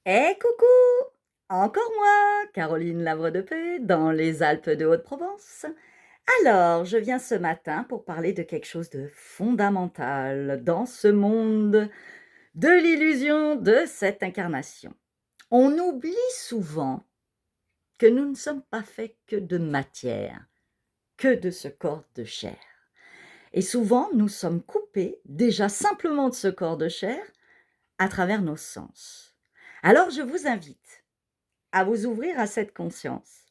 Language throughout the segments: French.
Eh coucou! Encore moi, Caroline Lavre de Paix, dans les Alpes de Haute-Provence. Alors, je viens ce matin pour parler de quelque chose de fondamental dans ce monde de l'illusion de cette incarnation. On oublie souvent que nous ne sommes pas faits que de matière, que de ce corps de chair. Et souvent, nous sommes coupés déjà simplement de ce corps de chair à travers nos sens. Alors, je vous invite à vous ouvrir à cette conscience,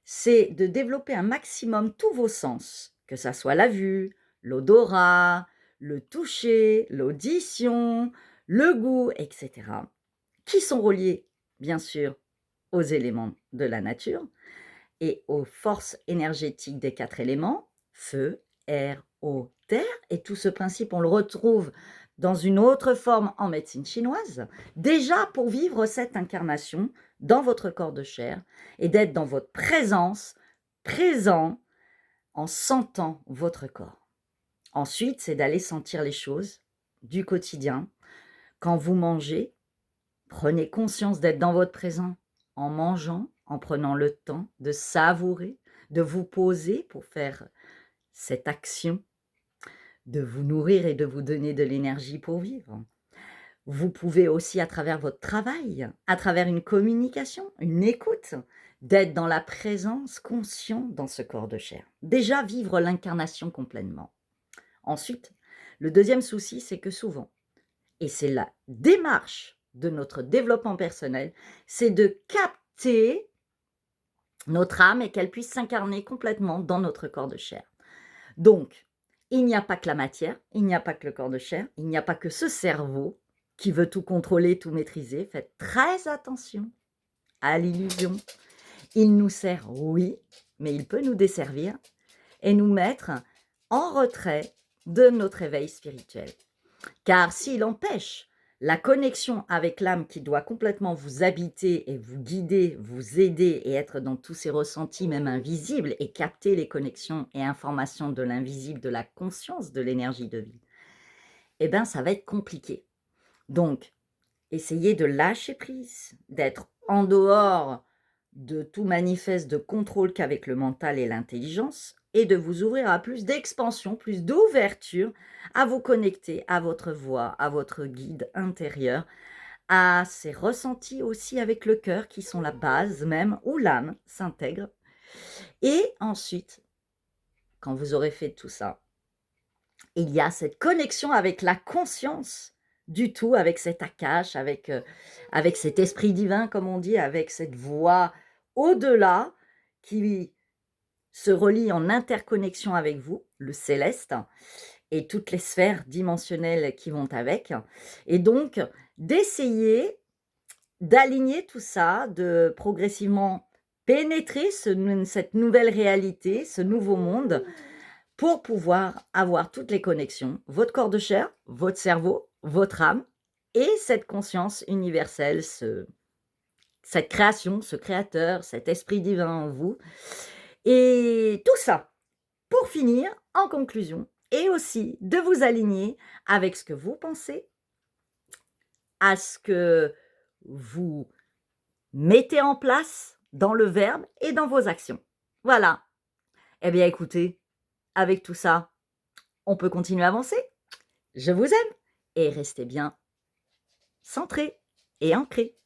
c'est de développer un maximum tous vos sens, que ça soit la vue, l'odorat, le toucher, l'audition, le goût, etc., qui sont reliés, bien sûr, aux éléments de la nature et aux forces énergétiques des 4 éléments, feu, air, eau, terre, et tout ce principe, on le retrouve dans une autre forme en médecine chinoise, déjà pour vivre cette incarnation dans votre corps de chair et d'être dans votre présence, présent, en sentant votre corps. Ensuite, c'est d'aller sentir les choses du quotidien. Quand vous mangez, prenez conscience d'être dans votre présent en mangeant, en prenant le temps de savourer, de vous poser pour faire cette action, de vous nourrir et de vous donner de l'énergie pour vivre. Vous pouvez aussi, à travers votre travail, à travers une communication, une écoute, d'être dans la présence, conscient dans ce corps de chair. Déjà, vivre l'incarnation complètement. Ensuite, le deuxième souci, c'est que souvent, et c'est la démarche de notre développement personnel, c'est de capter notre âme et qu'elle puisse s'incarner complètement dans notre corps de chair. Donc, il n'y a pas que la matière, il n'y a pas que le corps de chair, il n'y a pas que ce cerveau qui veut tout contrôler, tout maîtriser. Faites très attention à l'illusion. Il nous sert, oui, mais il peut nous desservir et nous mettre en retrait de notre éveil spirituel. Car s'il empêche la connexion avec l'âme qui doit complètement vous habiter et vous guider, vous aider et être dans tous ces ressentis, même invisibles, et capter les connexions et informations de l'invisible, de la conscience de l'énergie de vie, eh bien, ça va être compliqué. Donc, essayez de lâcher prise, d'être en dehors de tout manifeste de contrôle qu'avec le mental et l'intelligence, et de vous ouvrir à plus d'expansion, plus d'ouverture, à vous connecter à votre voix, à votre guide intérieur, à ces ressentis aussi avec le cœur qui sont la base même, où l'âme s'intègre. Et ensuite, quand vous aurez fait tout ça, il y a cette connexion avec la conscience du tout, avec cet Akash, avec cet esprit divin, comme on dit, avec cette voix au-delà qui se relie en interconnexion avec vous, le céleste, et toutes les sphères dimensionnelles qui vont avec. Et donc, d'essayer d'aligner tout ça, de progressivement pénétrer cette nouvelle réalité, ce nouveau monde, pour pouvoir avoir toutes les connexions, votre corps de chair, votre cerveau, votre âme, et cette conscience universelle, cette création, ce créateur, cet esprit divin en vous. Et tout ça, pour finir, en conclusion, et aussi de vous aligner avec ce que vous pensez, à ce que vous mettez en place dans le verbe et dans vos actions. Voilà. Eh bien, écoutez, avec tout ça, on peut continuer à avancer. Je vous aime et restez bien centrés et ancrés.